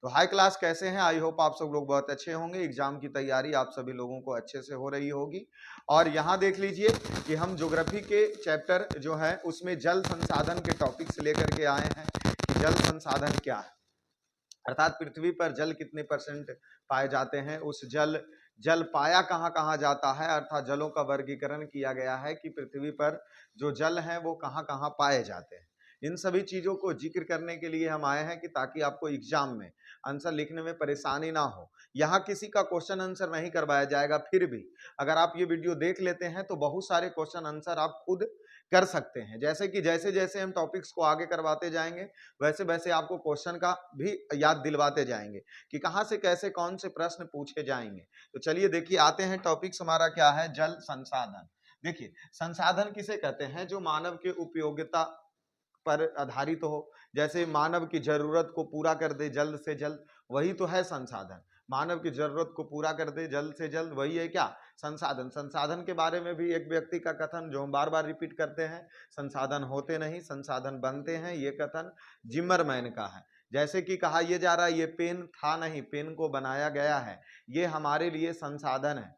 तो high class कैसे हैं? आई होप आप सब लोग बहुत अच्छे होंगे। एग्जाम की तैयारी आप सभी लोगों को अच्छे से हो रही होगी। और यहाँ देख लीजिए कि हम ज्योग्राफी के चैप्टर जो है उसमें जल संसाधन के टॉपिक्स लेकर के आए हैं। जल संसाधन क्या है, अर्थात पृथ्वी पर जल कितने परसेंट पाए जाते हैं, उस जल पाया कहाँ कहाँ जाता है, अर्थात जलों का वर्गीकरण किया गया है कि पृथ्वी पर जो जल है वो कहाँ कहाँ पाए जाते हैं। इन सभी चीजों को जिक्र करने के लिए हम आए हैं कि ताकि आपको एग्जाम में आंसर लिखने में परेशानी ना हो। यहाँ किसी का क्वेश्चन आंसर नहीं करवाया जाएगा, फिर भी अगर आप ये वीडियो देख लेते हैं तो बहुत सारे क्वेश्चन आंसर आप खुद कर सकते हैं। जैसे कि जैसे जैसे हम टॉपिक्स को आगे करवाते जाएंगे वैसे वैसे आपको क्वेश्चन का भी याद दिलवाते जाएंगे कि कहाँ से कैसे कौन से प्रश्न पूछे जाएंगे। तो चलिए देखिए आते हैं, टॉपिक्स हमारा क्या है, जल संसाधन। देखिए संसाधन किसे कहते हैं? जो मानव के उपयोगिता पर आधारित हो, जैसे मानव की जरूरत को पूरा कर दे जल्द से जल्द, वही तो है संसाधन। मानव की जरूरत को पूरा कर दे जल्द से जल्द, वही है क्या? संसाधन। संसाधन के बारे में भी एक व्यक्ति का कथन जो हम बार बार रिपीट करते हैं, संसाधन होते नहीं संसाधन बनते हैं, ये कथन जिमरमैन का है। जैसे कि कहा यह जा रहा है ये पेन था नहीं, पेन को बनाया गया है, ये हमारे लिए संसाधन है,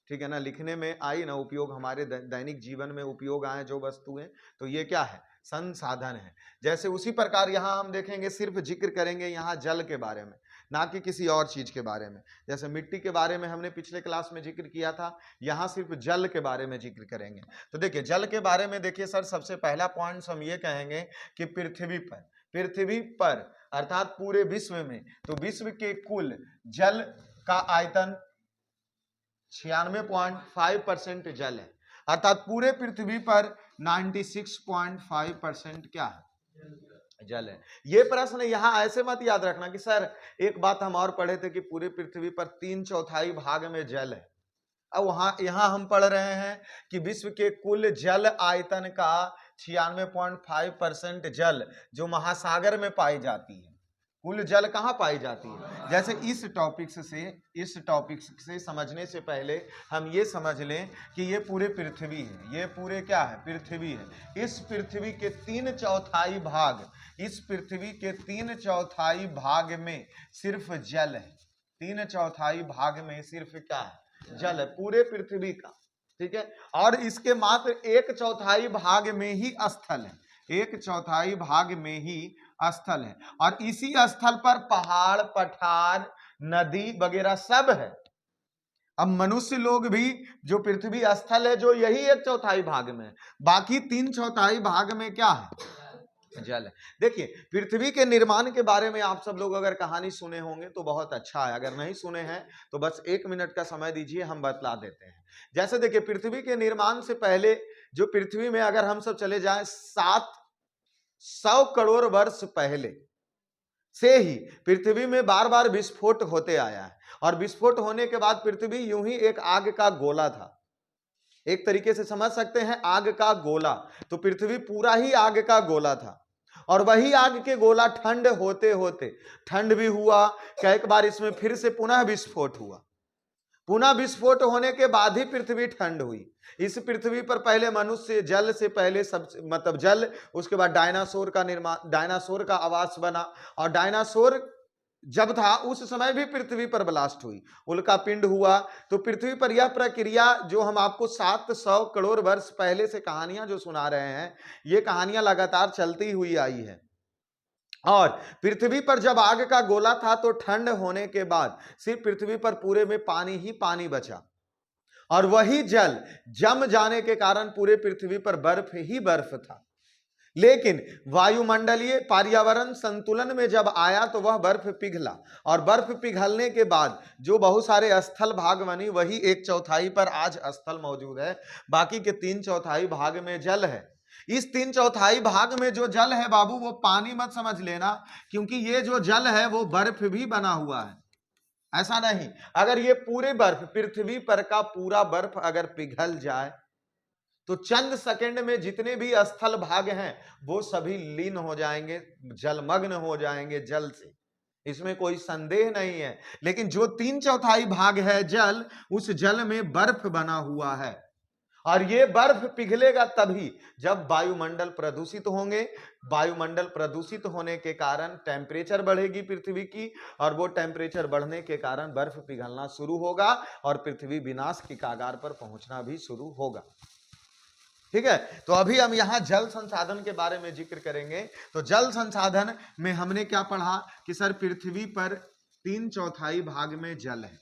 ठीक है ना। लिखने में आई ना उपयोग, हमारे दैनिक जीवन में उपयोग आए जो वस्तुएं, तो ये क्या है? संसाधन है। जैसे उसी प्रकार यहाँ हम देखेंगे, सिर्फ जिक्र करेंगे यहाँ जल के बारे में, ना कि किसी और चीज के बारे में। जैसे मिट्टी के बारे में हमने पिछले क्लास में जिक्र किया था, यहाँ सिर्फ जल के बारे में जिक्र करेंगे। तो देखिए जल के बारे में देखिए सर, सबसे पहला पॉइंट हम ये कहेंगे कि पृथ्वी पर अर्थात पूरे विश्व में, तो विश्व के कुल जल का आयतन 96.5% जल है, अर्थात पूरे पृथ्वी पर 96.5% क्या है? जल है। ये प्रश्न यहाँ ऐसे मत याद रखना कि सर एक बात हम और पढ़े थे कि पूरे पृथ्वी पर 3/4 भाग में जल है। अब यहाँ हम पढ़ रहे हैं कि विश्व के कुल जल आयतन का 96.5% जल जो महासागर में पाई जाती है। कुल जल कहाँ पाई जाती है? जैसे इस टॉपिक्स से समझने से पहले हम ये समझ लें कि ये पूरे पृथ्वी है, ये पूरे क्या है? पृथ्वी है। इस पृथ्वी के 3/4 भाग, इस पृथ्वी के 3/4 भाग में सिर्फ जल है। 3/4 भाग में सिर्फ क्या है? जल है पूरे पृथ्वी का, ठीक है। और इसके मात्र 1/4 भाग में ही स्थल है, 1/4 भाग में ही स्थल है। और इसी स्थल पर पहाड़, पठार, नदी वगैरह सब है। अब मनुष्य लोग भी, जो पृथ्वी स्थल है जो यही 1/4 भाग में है, बाकी 3/4 भाग में क्या है? जल है। देखिए पृथ्वी के निर्माण के बारे में आप सब लोग अगर कहानी सुने होंगे तो बहुत अच्छा है, अगर नहीं सुने हैं तो बस 1 मिनट का समय दीजिए, हम बतला देते हैं। जैसे देखिए पृथ्वी के निर्माण से पहले जो पृथ्वी में अगर हम सब चले जाएं 700 करोड़ वर्ष पहले से ही पृथ्वी में बार बार विस्फोट होते आया है। और विस्फोट होने के बाद पृथ्वी यूं ही एक आग का गोला था, एक तरीके से समझ सकते हैं आग का गोला। तो पृथ्वी पूरा ही आग का गोला था, और वही आग के गोला ठंड होते होते ठंड भी हुआ, कई बार इसमें फिर से पुनः विस्फोट हुआ, पुनः विस्फोट होने के बाद ही पृथ्वी ठंड हुई। इस पृथ्वी पर पहले मनुष्य, जल से पहले सब मतलब जल, उसके बाद डायनासोर का निर्माण, डायनासोर का आवास बना। और डायनासोर जब था उस समय भी पृथ्वी पर ब्लास्ट हुई, उल्का पिंड हुआ। तो पृथ्वी पर यह प्रक्रिया जो हम आपको 700 करोड़ वर्ष पहले से कहानियां जो सुना रहे हैं, ये कहानियां लगातार चलती हुई आई है। और पृथ्वी पर जब आग का गोला था तो ठंड होने के बाद सिर्फ पृथ्वी पर पूरे में पानी ही पानी बचा, और वही जल जम जाने के कारण पूरे पृथ्वी पर बर्फ ही बर्फ था। लेकिन वायुमंडलीय पर्यावरण संतुलन में जब आया तो वह बर्फ पिघला, और बर्फ पिघलने के बाद जो बहुत सारे स्थल भाग बनी, वही 1/4 पर आज स्थल मौजूद है, बाकी के 3/4 भाग में जल है। इस 3/4 भाग में जो जल है बाबू, वो पानी मत समझ लेना, क्योंकि ये जो जल है वो बर्फ भी बना हुआ है, ऐसा नहीं। अगर ये पूरे बर्फ, पृथ्वी पर का पूरा बर्फ अगर पिघल जाए तो चंद सेकंड में जितने भी स्थल भाग हैं वो सभी लीन हो जाएंगे, जलमग्न हो जाएंगे जल से, इसमें कोई संदेह नहीं है। लेकिन जो 3/4 भाग है जल, उस जल में बर्फ बना हुआ है, और ये बर्फ पिघलेगा तभी जब वायुमंडल प्रदूषित होंगे। वायुमंडल प्रदूषित होने के कारण टेम्परेचर बढ़ेगी पृथ्वी की, और वो टेम्परेचर बढ़ने के कारण बर्फ पिघलना शुरू होगा और पृथ्वी विनाश की कगार पर पहुंचना भी शुरू होगा। ठीक है, तो अभी हम यहां जल संसाधन के बारे में जिक्र करेंगे। तो जल संसाधन में हमने क्या पढ़ा कि सर पृथ्वी पर 3/4 भाग में जल है,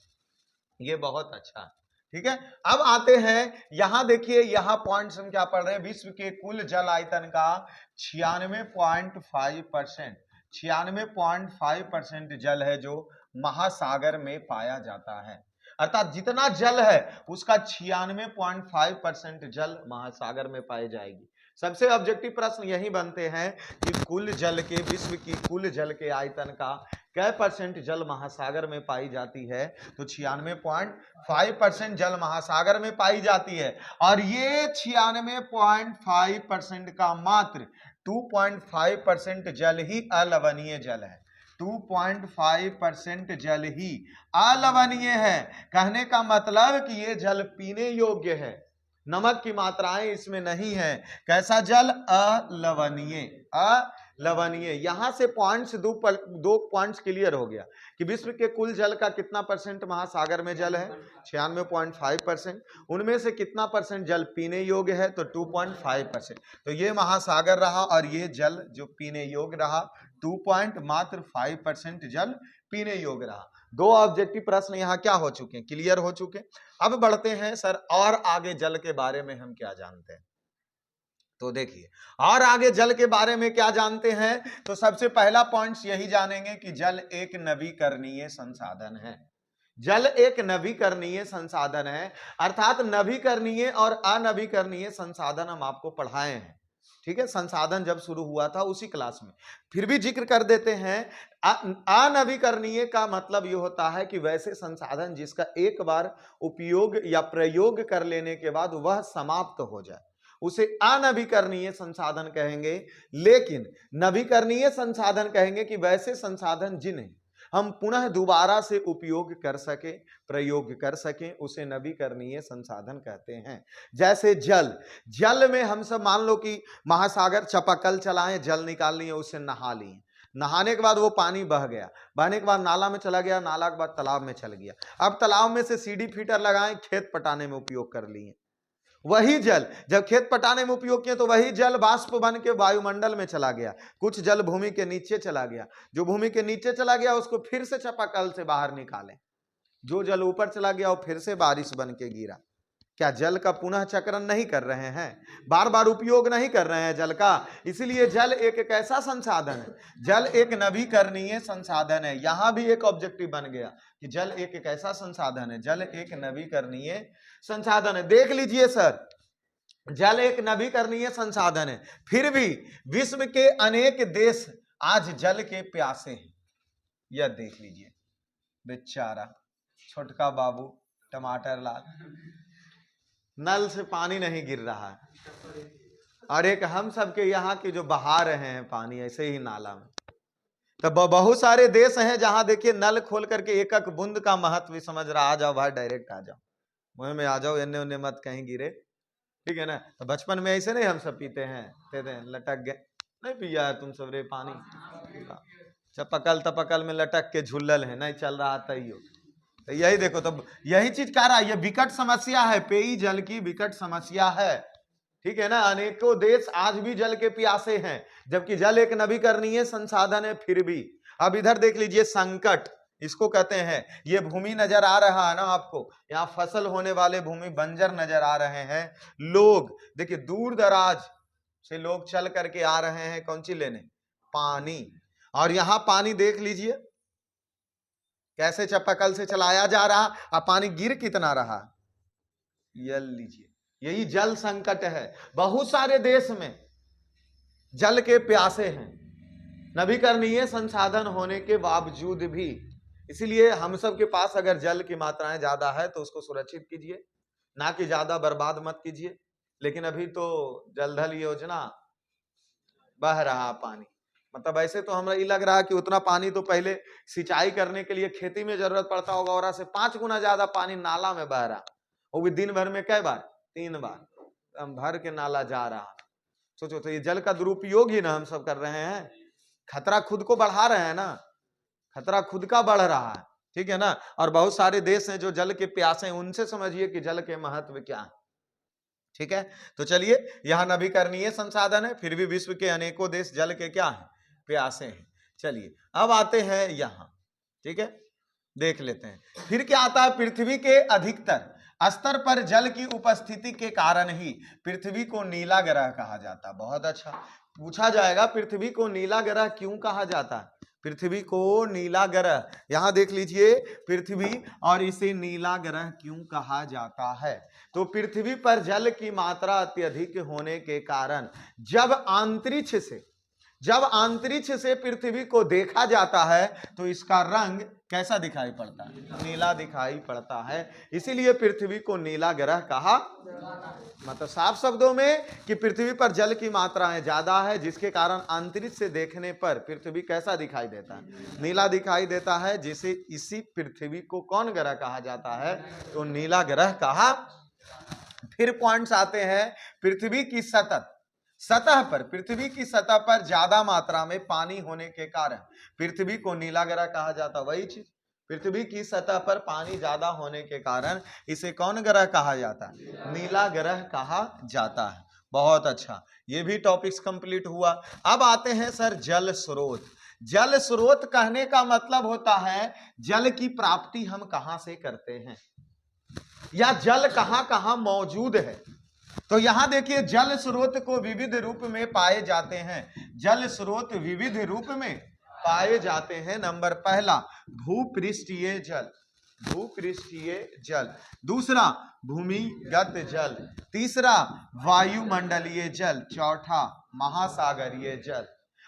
ये बहुत अच्छा। ठीक है, अब आते हैं यहां, देखिए यहां पॉइंट्स हम क्या पढ़ रहे हैं, विश्व के कुल जल आयतन का 96.5%, 96.5% जल है जो महासागर में पाया जाता है। अर्थात जितना जल है उसका 96.5% जल महासागर में पाई जाएगी। सबसे ऑब्जेक्टिव प्रश्न यही बनते हैं कि कुल जल के, विश्व की कुल जल के आयतन का कै परसेंट जल महासागर में पाई जाती है, तो 96.5% जल महासागर में पाई जाती है। और ये 96.5% का मात्र 2.5% जल ही अलवणीय जल है। 2.5% जल ही अलवणीय है। कहने का मतलब कि ये जल पीने योग्य है, नमक की मात्राएं इसमें नहीं है। कैसा जल? अलवणीय, अलवणीय। यहां से पॉइंट्स, दो पॉइंट्स क्लियर हो गया कि विश्व के कुल जल का कितना परसेंट महासागर में जल है, 96.5%। उनमें से कितना परसेंट जल पीने योग्य है, तो 2.5%। तो ये महासागर रहा और ये जल जो पीने योग्य रहा, 2.5% जल पीने योग्य रहा। दो ऑब्जेक्टिव प्रश्न यहां क्या हो चुके हैं, क्लियर हो चुके। अब बढ़ते हैं सर और आगे जल के बारे में हम क्या जानते हैं। तो देखिए और आगे जल के बारे में क्या जानते हैं, तो सबसे पहला पॉइंट यही जानेंगे कि जल एक नवीकरणीय संसाधन है। जल एक नवीकरणीय संसाधन है, अर्थात नवीकरणीय और अनवीकरणीय संसाधन हम आपको पढ़ाए हैं। ठीक है, संसाधन जब शुरू हुआ था उसी क्लास में, फिर भी जिक्र कर देते हैं। अनवीकरणीय का मतलब यह होता है कि वैसे संसाधन जिसका एक बार उपयोग या प्रयोग कर लेने के बाद वह समाप्त हो जाए, उसे अनवीकरणीय संसाधन कहेंगे। लेकिन नवीकरणीय संसाधन कहेंगे कि वैसे संसाधन जिन्हें हम पुनः दोबारा से उपयोग कर सके, प्रयोग कर सके, उसे नवीकरणीय संसाधन कहते हैं। जैसे जल, जल में हम सब मान लो कि महासागर चापाकल चलाएं, जल निकाल लिए, उससे नहा लिए, नहाने के बाद वो पानी बह गया, बहने के बाद नाला में चला गया, नाला के बाद तालाब में चल गया। अब तालाब में से सीडी फीटर लगाएं, खेत पटाने में उपयोग कर लिए। वही जल जब खेत पटाने में उपयोग किए तो वही जल बाष्प बन के वायुमंडल में चला गया, कुछ जल भूमि के नीचे चला गया, जो भूमि के नीचे चला गया उसको फिर से चापाकल से बाहर निकालें, जो जल ऊपर चला गया वो फिर से बारिश बन के गिरा। क्या जल का पुनः चक्रण नहीं कर रहे हैं, बार बार उपयोग नहीं कर रहे हैं जल का। इसलिए जल एक कैसा संसाधन है, जल एक नवीकरणीय संसाधन है। यहां भी एक ऑब्जेक्टिव बन गया कि जल एक कैसा संसाधन है, जल एक नवीकरणीय संसाधन है। देख लीजिए सर, जल एक नवीकरणीय संसाधन है, फिर भी विश्व के अनेक देश आज जल के प्यासे हैं। यह देख लीजिए, बेचारा छोटका बाबू टमाटर लाल, नल से पानी नहीं गिर रहा है, और एक हम सबके यहाँ की जो बहा रहे हैं पानी ऐसे ही नाला में। तो बहुत सारे देश हैं जहां देखिए नल खोल करके एक एक बूंद का महत्व समझ रहा, आ जाओ भाई डायरेक्ट आ जाओ, मुंह में आ जाओ, एने उन्ने मत कहीं गिरे। ठीक है ना, तो बचपन में ऐसे नहीं हम सब पीते हैं, लटक गए, नहीं पिया है तुम सब रे पानी, चपकल तपकल में लटक के झुल्लल है, नहीं चल रहा तैयो। तो यही देखो, तो यही चीज कह रहा है, ये विकट समस्या है, पेय जल की विकट समस्या है। ठीक है ना, अनेकों देश आज भी जल के प्यासे हैं, जबकि जल एक नवीकरणीय संसाधन है फिर भी। अब इधर देख लीजिए, संकट इसको कहते हैं। ये भूमि नजर आ रहा है ना आपको, यहाँ फसल होने वाले भूमि बंजर नजर आ रहे हैं। लोग देखिए दूर दराज से लोग चल करके आ रहे हैं, कौन सी लेने, पानी। और यहाँ पानी देख लीजिए कैसे चापाकल से चलाया जा रहा, और पानी गिर कितना रहा, ये लीजिए, यही जल संकट है। बहुत सारे देश में जल के प्यासे हैं, नवीकरणीय संसाधन होने के बावजूद भी। इसलिए हम सब के पास अगर जल की मात्राएं ज्यादा है तो उसको सुरक्षित कीजिए, ना कि ज्यादा बर्बाद मत कीजिए। लेकिन अभी तो जलधल योजना बह रहा पानी, मतलब ऐसे तो हमें ये लग रहा है कि उतना पानी तो पहले सिंचाई करने के लिए खेती में जरूरत पड़ता होगा, और से 5 गुना ज्यादा पानी नाला में बह रहा, वो भी दिन भर में कई बार, 3 बार। भर के नाला जा रहा। सोचो तो ये जल का दुरुपयोग ही ना हम सब कर रहे हैं। खतरा खुद को बढ़ा रहे हैं ना, खतरा खुद का बढ़ रहा है, ठीक है ना। और बहुत सारे देश हैं जो जल के प्यासे हैं, उनसे समझिए कि जल के महत्व क्या है, ठीक है। तो चलिए, यहाँ नवीकरणीय संसाधन है, फिर भी विश्व के अनेकों देश जल के क्या है, प्यासे हैं। चलिए अब आते हैं यहाँ, ठीक है, देख लेते हैं। फिर क्या आता है, पृथ्वी के अधिकतर स्तर पर जल की उपस्थिति के कारण ही पृथ्वी को नीला ग्रह कहा जाता है। बहुत अच्छा पूछा जाएगा, पृथ्वी को नीला ग्रह क्यों कहा जाता है? पृथ्वी को नीला ग्रह, यहां देख लीजिए, पृथ्वी और इसे नीला ग्रह क्यों कहा जाता है? तो पृथ्वी पर जल की मात्रा अत्यधिक होने के कारण जब अंतरिक्ष से पृथ्वी को देखा जाता है तो इसका रंग कैसा दिखाई पड़ता है? नीला दिखाई पड़ता है। इसीलिए पृथ्वी को नीला ग्रह कहा, मतलब साफ शब्दों में कि पृथ्वी पर जल की मात्राएं ज्यादा है, जिसके कारण अंतरिक्ष से देखने पर पृथ्वी कैसा दिखाई देता है? नीला दिखाई देता है। जिसे इसी पृथ्वी को कौन ग्रह कहा जाता है? तो नीला ग्रह कहा। फिर पॉइंट्स आते हैं, पृथ्वी की सतह पर ज्यादा मात्रा में पानी होने के कारण पृथ्वी को नीला ग्रह कहा जाता। वही चीज, पृथ्वी की सतह पर पानी ज्यादा होने के कारण इसे कौन ग्रह कहा जाता है? नीला ग्रह कहा जाता है। बहुत अच्छा, ये भी टॉपिक्स कंप्लीट हुआ। अब आते हैं सर जल स्रोत। जल स्रोत कहने का मतलब होता है जल की प्राप्ति हम कहां से करते हैं, या जल कहां कहां मौजूद है। तो यहां देखिए, जल स्रोत को विविध रूप में पाए जाते हैं। जल स्रोत विविध रूप में पाए जाते हैं। नंबर पहला, भूपृष्ठीय जल। दूसरा, भूमिगत जल। तीसरा, वायुमंडलीय जल। चौथा, महासागरीय जल।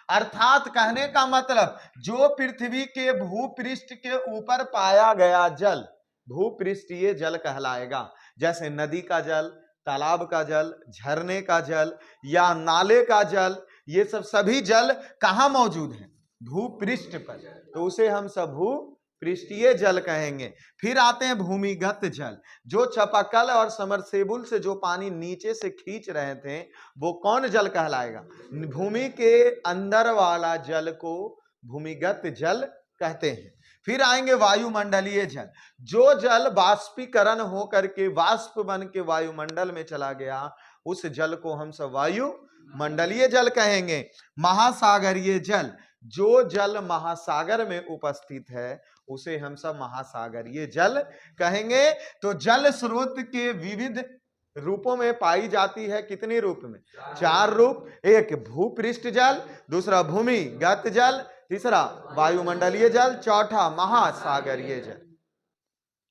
अर्थात कहने का मतलब, जो पृथ्वी के भूपृष्ठ के ऊपर पाया गया जल भूपृष्ठीय जल कहलाएगा। जैसे नदी का जल, तालाब का जल, झरने का जल या नाले का जल, ये सब सभी जल कहां मौजूद है? भूपृष्ठ पर, तो उसे हम सब भूपृष्ठीय जल कहेंगे। फिर आते हैं भूमिगत जल। जो चापाकल और समरसेबुल से जो पानी नीचे से खींच रहे थे, वो कौन जल कहलाएगा? भूमि के अंदर वाला जल को भूमिगत जल कहते हैं। फिर आएंगे वायुमंडलीय जल। जो जल बाष्पीकरण होकर के वाष्प बन के वायुमंडल में चला गया, उस जल को हम सब वायुमंडलीय जल कहेंगे। महासागरीय जल, जो जल महासागर में उपस्थित है, उसे हम सब महासागरीय जल कहेंगे। तो जल स्रोत के विविध रूपों में पाई जाती है। कितने रूप में? 4 रूप। एक भूपृष्ठ जल, दूसरा भूमिगत जल, तीसरा वायुमंडलीय जल, चौथा महासागरीय जल।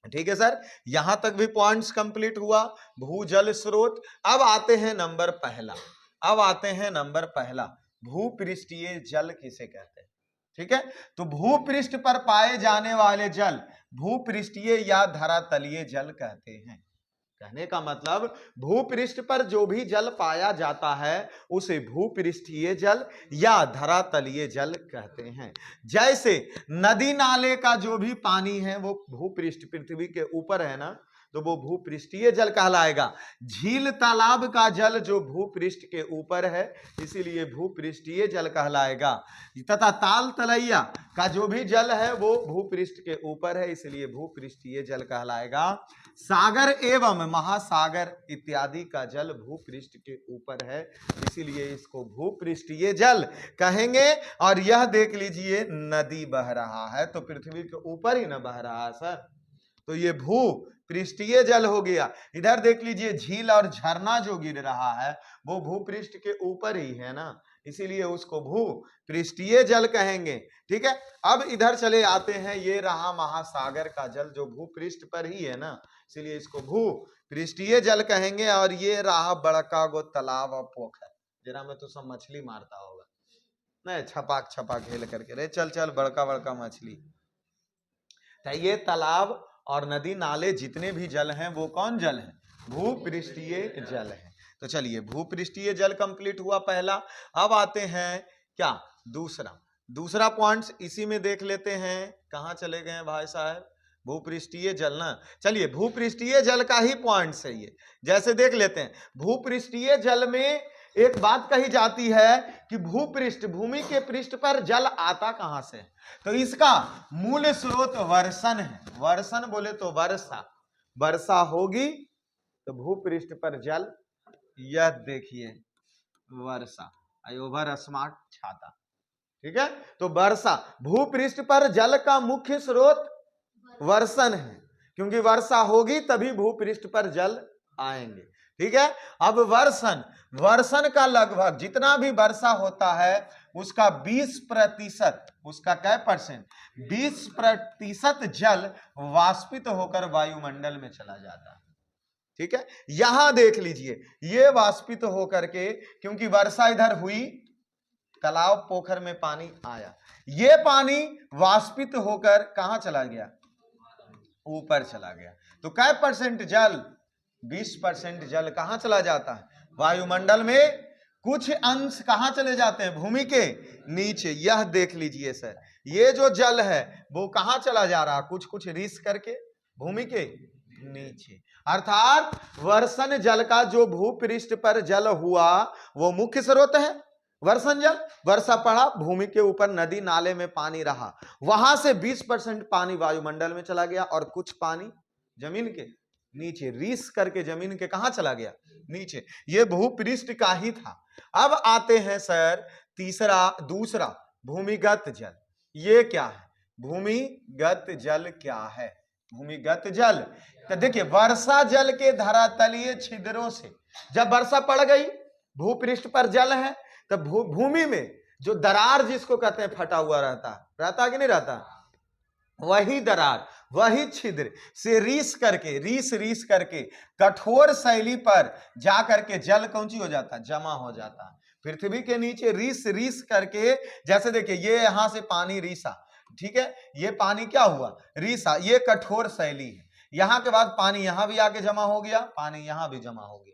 ठीक है सर, यहां तक भी पॉइंट्स कंप्लीट हुआ, भूजल स्रोत। अब आते हैं नंबर पहला, भूपृष्ठीय जल किसे कहते हैं? ठीक है, तो भूपृष्ठ पर पाए जाने वाले जल भूपृष्ठीय या धरातलीय जल कहते हैं। कहने का मतलब, भूपृष्ठ पर जो भी जल पाया जाता है उसे भूपृष्ठीय जल या धरातलीय जल कहते हैं। जैसे नदी नाले का जो भी पानी है वो भूपृष्ठ, पृथ्वी के ऊपर है ना, तो वो भूपृष्ठीय जल कहलाएगा। झील तालाब का जल जो भूपृष्ठ के ऊपर है, इसीलिए भूपृष्ठीय जल कहलाएगा। तथा ताल तलैया का जो भी जल है वो भूपृष्ठ के ऊपर है, इसलिए भूपृष्ठीय जल कहलाएगा। सागर एवं महासागर इत्यादि का जल भूपृष्ठ के ऊपर है, इसीलिए इसको भूपृष्ठीय जल कहेंगे। और यह देख लीजिए, नदी बह रहा है तो पृथ्वी के ऊपर ही ना बह रहा है सर, तो ये भूपृष्ठीय जल हो गया। इधर देख लीजिए, झील और झरना जो गिर रहा है वो भूपृष्ठ के ऊपर ही है ना, इसीलिए उसको भूपृष्ठीय जल कहेंगे। ठीक है, अब इधर चले आते हैं, ये रहा महासागर का जल जो भूपृष्ठ पर ही है ना, इसलिए इसको भूपृष्ठीय जल कहेंगे। और ये रहा बड़का गो तालाब और पोखर, जरा में तो सब मछली मारता होगा, नहीं छपाक खेल करके, रे चल बड़का मछली। तो ये तालाब और नदी नाले जितने भी जल हैं वो कौन जल है? भूपृष्ठीय जल है। तो चलिए, भूपृष्ठीय जल कंप्लीट हुआ पहला। अब आते हैं क्या, दूसरा पॉइंट्स इसी में देख लेते हैं। कहां चले गए भाई साहब? भूपृष्ठीय जल ना, चलिए भूपृष्ठीय जल का ही पॉइंट सही है। जैसे देख लेते हैं, भूपृष्ठीय जल में एक बात कही जाती है कि भूपृष्ठ, भूमि के पृष्ठ पर जल आता कहां से है, तो इसका मूल स्रोत वर्षण है। वर्षण बोले तो वर्षा, वर्षा होगी तो भूपृष्ठ पर जल, यह देखिए वर्षा, आई ओवर स्मार्ट छाता, ठीक है। तो वर्षा, भूपृष्ठ पर जल का मुख्य स्रोत वर्षण है, क्योंकि वर्षा होगी तभी भूपृष्ठ पर जल आएंगे, ठीक है। अब वर्षण, वर्षण का लगभग जितना भी वर्षा होता है उसका 20%, उसका क्या परसेंट, 20% जल वाष्पित होकर वायुमंडल में चला जाता है, ठीक है। यहां देख लीजिए, ये वाष्पित होकर के, क्योंकि वर्षा इधर हुई, तालाब पोखर में पानी आया, ये पानी वाष्पित होकर कहां चला गया, ऊपर चला गया। तो क्या परसेंट जल, 20% जल कहां चला जाता है, वायुमंडल में। कुछ अंश कहां चले जाते हैं, भूमि के नीचे। यह देख लीजिए सर, ये जो जल है वो कहां चला जा रहा है, कुछ कुछ रीस करके भूमि के नीचे। अर्थात वर्षण जल का जो भूपृष्ठ पर जल हुआ वो मुख्य स्रोत है वर्षण जल। वर्षा पड़ा, भूमि के ऊपर नदी नाले में पानी रहा, वहां से 20% पानी वायुमंडल में चला गया और कुछ पानी जमीन के नीचे रीस करके जमीन के कहां चला गया, नीचे। ये भूपृष्ठ का ही था। अब आते हैं सर दूसरा भूमिगत जल। ये क्या है, भूमिगत जल क्या है, भूमिगत जल। तो देखिए, वर्षा जल के धरातलीय छिद्रों से जब वर्षा पड़ गई, भूपृष्ठ पर जल है, तब भूमि में जो दरार जिसको कहते हैं फटा हुआ रहता कि नहीं रहता, वही दरार, वही छिद्र से रीस करके कठोर शैली पर जा करके जल कौन सी हो जाता है, जमा हो जाता है पृथ्वी के नीचे। रीस करके, जैसे देखिए ये यहां से पानी रीसा, ठीक है, ये पानी क्या हुआ, रीसा, ये कठोर शैली है। यहां के बाद पानी यहां भी आके जमा हो गया, पानी यहां भी जमा हो गया,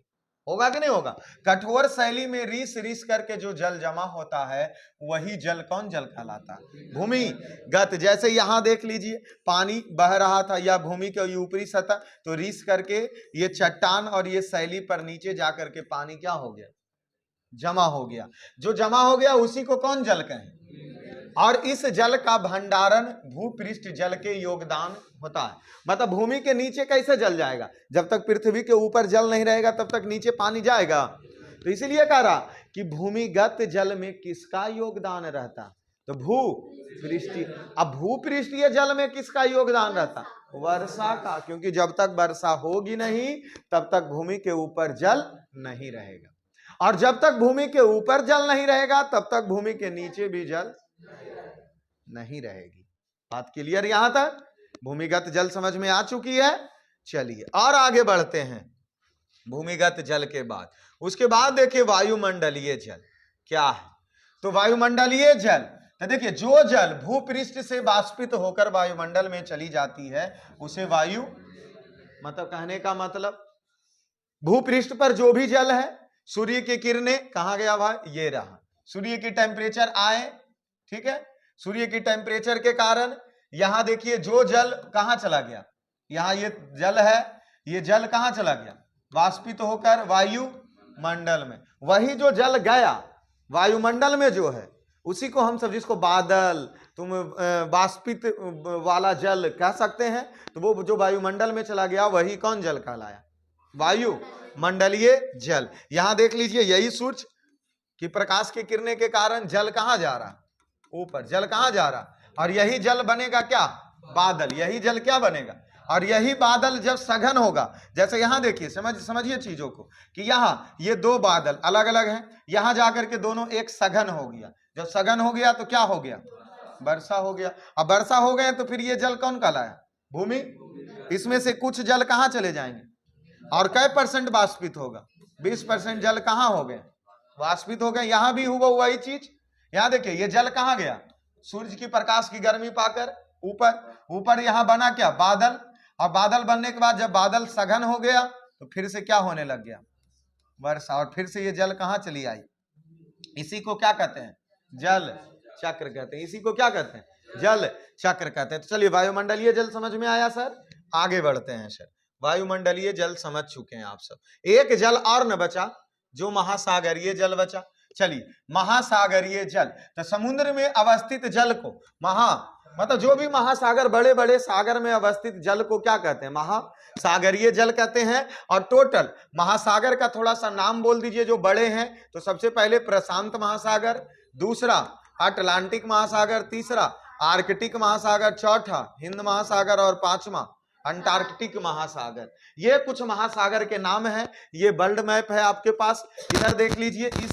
होगा कि नहीं होगा। कठोर शैली में रीस करके जो जल जमा होता है वही जल कौन जल कहलाता है, भूमिगत। जैसे यहां देख लीजिए, पानी बह रहा था या भूमि के ऊपरी सतह, तो रीस करके ये चट्टान और ये शैली पर नीचे जाकर के पानी क्या हो गया, जमा हो गया। जो जमा हो गया उसी को कौन जल कहें। और इस जल का भंडारण भूपृष्ठ जल के योगदान होता है। मतलब भूमि के नीचे कैसे जल जाएगा, जब तक पृथ्वी के ऊपर जल नहीं रहेगा तब तक नीचे पानी जाएगा। तो इसीलिए कह रहा कि भूमिगत जल में किसका योगदान रहता, तो भूपृष्ठीय। अब भूपृष्ठीय जल में किसका योगदान रहता, वर्षा का, क्योंकि जब तक वर्षा होगी नहीं तब तक भूमि के ऊपर जल नहीं रहेगा, और जब तक भूमि के ऊपर जल नहीं रहेगा तब तक भूमि के नीचे भी जल नहीं रहेगी। बात क्लियर यहां तक, भूमिगत जल समझ में आ चुकी है। चलिए और आगे बढ़ते हैं। भूमिगत जल के बाद, उसके बाद देखिए वायुमंडलीय जल क्या है। तो वायुमंडलीय जल, तो देखिए जो जल भूपृष्ठ से वाष्पित होकर वायुमंडल में चली जाती है उसे वायु, मतलब कहने का मतलब भूपृष्ठ पर जो भी जल है, सूर्य की किरणें कहां गया भाई, ये रहा, सूर्य की टेम्परेचर आए, ठीक है, सूर्य की टेम्परेचर के कारण यहां देखिए जो जल कहां चला गया, यहां ये जल है, ये जल कहां चला गया, वाष्पित होकर वायुमंडल में। वही जो जल गया वायुमंडल में जो है उसी को हम सब, जिसको बादल, तुम वाष्पित वाला जल कह सकते हैं, तो वो जो वायुमंडल में चला गया वही कौन जल कहलाया, वायुमंडलीय जल। यहां देख लीजिए, यही सूर्य की प्रकाश की किरणें के कारण जल कहां जा रहा, ऊपर, जल कहां जा रहा, और यही जल बनेगा क्या, बादल। यही जल क्या बनेगा, और यही बादल जब सघन होगा, जैसे यहां देखिए, समझिए चीजों को कि यहां ये दो बादल अलग अलग हैं, यहां जाकर के दोनों एक सघन हो गया। जब सघन हो गया तो क्या हो गया, वर्षा हो गया। अब वर्षा हो गए तो फिर ये जल कौन कहलाया, भूमि। इसमें से कुछ जल कहां चले जाएंगे, और कै परसेंट वाष्पित होगा, 20% जल कहां हो गए, वाष्पित हो गए। यहां भी हुआ वही चीज। यहां देखिए, ये जल कहां गया, सूर्य की प्रकाश की गर्मी पाकर ऊपर यहां बना क्या, बादल। और बादल बनने के बाद जब बादल सघन हो गया तो फिर से क्या होने लग गया, वर्षा, और फिर से ये जल कहां चली आई। इसी को क्या कहते हैं, जल चक्र कहते हैं। इसी को क्या कहते हैं, जल चक्र कहते हैं। तो चलिए वायुमंडलीय जल समझ में आया सर, आगे बढ़ते हैं सर। वायुमंडलीय जल समझ चुके हैं आप सब। एक जल और न बचा जो महासागरीय जल बचा। चलिए महासागरीय जल, तो समुद्र में अवस्थित जल को मतलब जो भी महासागर, बड़े बड़े सागर में अवस्थित जल को क्या कहते हैं? महासागरीय जल कहते हैं। और टोटल महासागर का थोड़ा सा नाम बोल दीजिए जो बड़े हैं। तो सबसे पहले प्रशांत महासागर, दूसरा अटलांटिक महासागर, तीसरा आर्कटिक महासागर, चौथा हिंद महासागर और पांचवा अंटार्कटिक महासागर। ये कुछ महासागर के नाम हैं। ये वर्ल्ड मैप है आपके पास, इधर देख लीजिए। इस